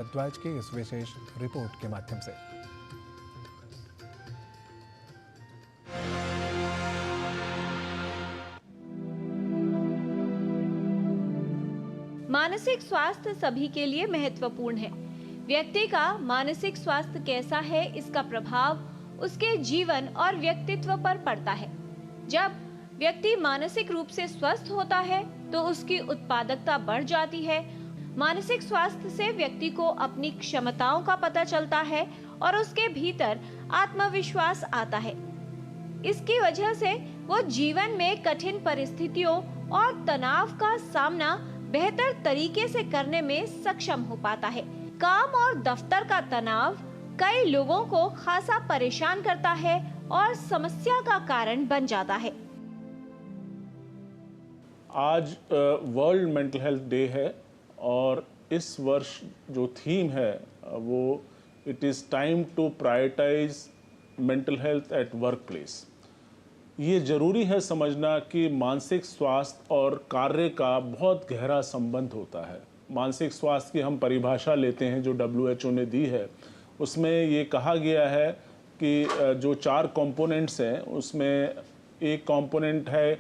भारद्वाज की इस विशेष रिपोर्ट के माध्यम से। मानसिक स्वास्थ्य सभी के लिए महत्वपूर्ण है। व्यक्ति का मानसिक स्वास्थ्य कैसा है, इसका प्रभाव उसके जीवन और व्यक्तित्व पर पड़ता है। जब व्यक्ति मानसिक रूप से स्वस्थ होता है तो उसकी उत्पादकता बढ़ जाती है। मानसिक स्वास्थ्य से व्यक्ति को अपनी क्षमताओं का पता चलता है और उसके भीतर आत्मविश्वास आता है। इसकी वजह से वो जीवन में कठिन परिस्थितियों और तनाव का सामना बेहतर तरीके से करने में सक्षम हो पाता है। काम और दफ्तर का तनाव कई लोगों को खासा परेशान करता है और समस्या का कारण बन जाता है। आज वर्ल्ड मेंटल हेल्थ डे है और इस वर्ष जो थीम है वो it is time to prioritize mental health at work place. ये ज़रूरी है समझना कि मानसिक स्वास्थ्य और कार्य का बहुत गहरा संबंध होता है। मानसिक स्वास्थ्य की हम परिभाषा लेते हैं जो WHO ने दी है, उसमें ये कहा गया है कि जो 4 कंपोनेंट्स हैं उसमें एक कंपोनेंट है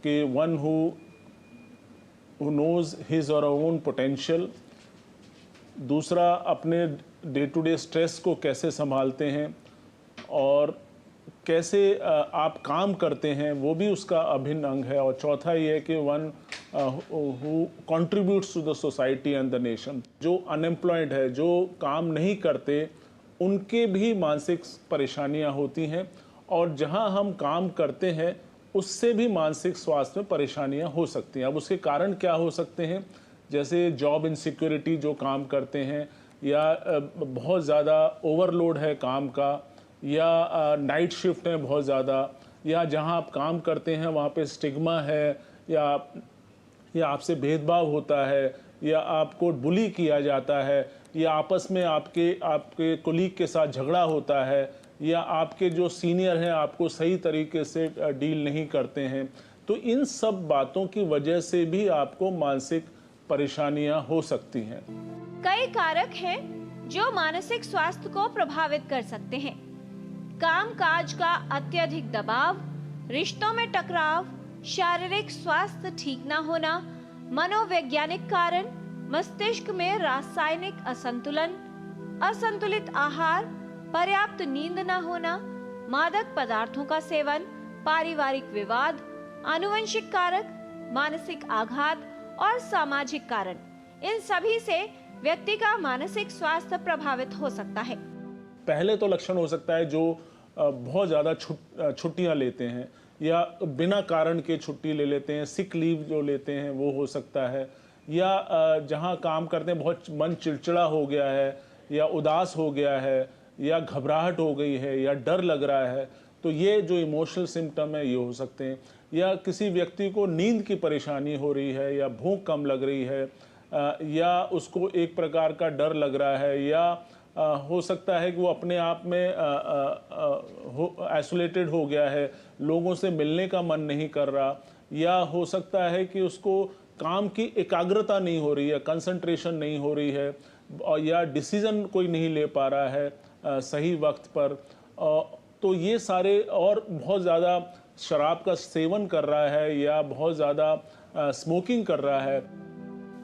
कि वन हु नोज़ हिज और ओन पोटेंशियल, दूसरा अपने डे टू डे स्ट्रेस को कैसे संभालते हैं और कैसे आप काम करते हैं वो भी उसका अभिन्न अंग है, और चौथा ये है कि one who contributes to the society and the nation. जो अनएम्प्लॉयड है, जो काम नहीं करते, उनके भी मानसिक परेशानियां होती हैं, और जहां हम काम करते हैं उससे भी मानसिक स्वास्थ्य में परेशानियां हो सकती हैं। अब उसके कारण क्या हो सकते हैं, जैसे जॉब इनसिक्योरिटी, जो काम करते हैं, या बहुत ज़्यादा ओवरलोड है काम का, या नाइट शिफ्ट है बहुत ज़्यादा, या जहां आप काम करते हैं वहां पे स्टिग्मा है, या आपसे भेदभाव होता है, या आपको बुली किया जाता है, या आपस में आपके कोलीग के साथ झगड़ा होता है, या आपके जो सीनियर हैं आपको सही तरीके से डील नहीं करते हैं। तो इन सब बातों की वजह से भी आपको मानसिक परेशानियां हो सकती हैं। कई कारक हैं जो मानसिक स्वास्थ्य को प्रभावित कर सकते हैं। कामकाज का अत्यधिक दबाव, रिश्तों में टकराव, शारीरिक स्वास्थ्य ठीक न होना, मनोवैज्ञानिक कारण, मस्तिष्क में रासायनिक असंतुलन, असंतुलित आहार, पर्याप्त नींद न होना, मादक पदार्थों का सेवन, पारिवारिक विवाद, आनुवंशिक कारक, मानसिक आघात और सामाजिक कारण, इन सभी से व्यक्ति का मानसिक स्वास्थ्य प्रभावित हो सकता है। पहले तो लक्षण हो सकता है जो बहुत ज़्यादा छुट्टियां लेते हैं या बिना कारण के छुट्टी ले लेते हैं, सिक लीव जो लेते हैं वो हो सकता है, या जहां काम करते हैं बहुत मन चिड़चिड़ा हो गया है, या उदास हो गया है, या घबराहट हो गई है, या डर लग रहा है, तो ये जो इमोशनल सिम्टम है ये हो सकते हैं। या किसी व्यक्ति को नींद की परेशानी हो रही है, या भूख कम लग रही है, या उसको एक प्रकार का डर लग रहा है, या हो सकता है कि वो अपने आप में आइसोलेटेड हो गया है, लोगों से मिलने का मन नहीं कर रहा, या हो सकता है कि उसको काम की एकाग्रता नहीं हो रही है, कंसंट्रेशन नहीं हो रही है, या डिसीजन कोई नहीं ले पा रहा है सही वक्त पर। तो ये सारे, और बहुत ज़्यादा शराब का सेवन कर रहा है, या बहुत ज़्यादा स्मोकिंग कर रहा है।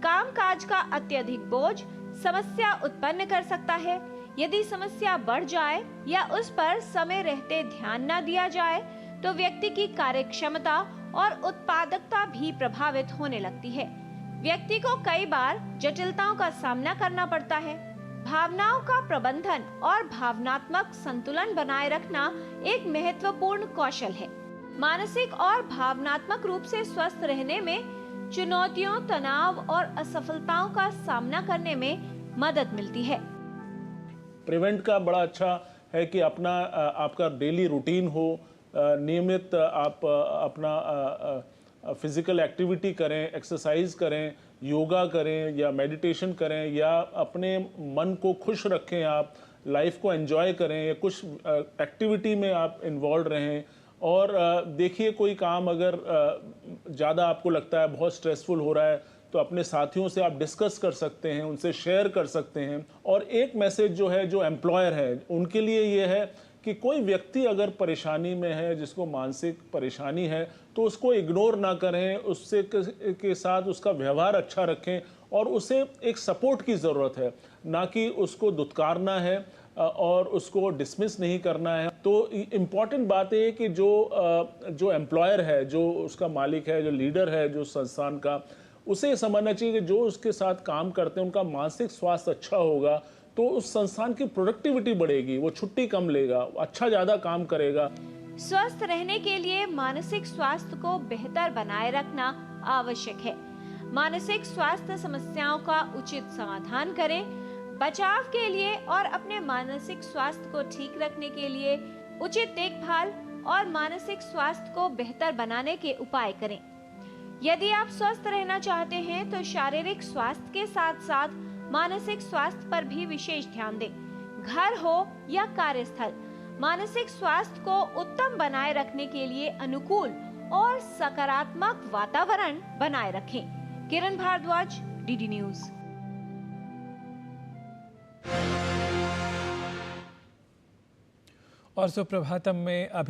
कामकाज का अत्यधिक बोझ समस्या उत्पन्न कर सकता है। यदि समस्या बढ़ जाए या उस पर समय रहते ध्यान न दिया जाए तो व्यक्ति की कार्यक्षमता और उत्पादकता भी प्रभावित होने लगती है। व्यक्ति को कई बार जटिलताओं का सामना करना पड़ता है। भावनाओं का प्रबंधन और भावनात्मक संतुलन बनाए रखना एक महत्वपूर्ण कौशल है। मानसिक और भावनात्मक रूप से स्वस्थ रहने में चुनौतियों, तनाव और असफलताओं का सामना करने में मदद मिलती है। प्रिवेंट का बड़ा अच्छा है कि आपका डेली रूटीन हो, नियमित आप अपना फिजिकल एक्टिविटी करें, एक्सरसाइज करें, योगा करें या मेडिटेशन करें, या अपने मन को खुश रखें, आप लाइफ को एंजॉय करें, या कुछ एक्टिविटी में आप इन्वॉल्व रहें। और देखिए, कोई काम अगर ज़्यादा आपको लगता है बहुत स्ट्रेसफुल हो रहा है, तो अपने साथियों से आप डिस्कस कर सकते हैं, उनसे शेयर कर सकते हैं। और एक मैसेज जो है, जो एम्प्लॉयर है उनके लिए ये है कि कोई व्यक्ति अगर परेशानी में है, जिसको मानसिक परेशानी है, तो उसको इग्नोर ना करें, उससे के साथ उसका व्यवहार अच्छा रखें और उसे एक सपोर्ट की ज़रूरत है, ना कि उसको दुत्कारना है और उसको डिसमिस नहीं करना है। तो इम्पॉर्टेंट बात है कि जो एम्प्लॉयर है, जो उसका मालिक है, जो लीडर है जो संस्थान का, उसे ये समझना चाहिए कि जो उसके साथ काम करते हैं उनका मानसिक स्वास्थ्य अच्छा होगा तो उस संस्थान की प्रोडक्टिविटी बढ़ेगी, वो छुट्टी कम लेगा, अच्छा ज़्यादा काम करेगा। स्वस्थ रहने के लिए मानसिक स्वास्थ्य को बेहतर बनाए रखना आवश्यक है। मानसिक स्वास्थ्य समस्याओं का उचित समाधान करें। बचाव के लिए और अपने मानसिक स्वास्थ्य को ठीक रखने के लिए उचित देखभाल और मानसिक स्वास्थ्य को बेहतर बनाने के उपाय करें। यदि आप स्वस्थ रहना चाहते हैं तो शारीरिक स्वास्थ्य के साथ साथ मानसिक स्वास्थ्य पर भी विशेष ध्यान दें। घर हो या कार्यस्थल, मानसिक स्वास्थ्य को उत्तम बनाए रखने के लिए अनुकूल और सकारात्मक वातावरण बनाए रखें। किरण भारद्वाज, डीडी न्यूज। और सुप्रभातम में अभी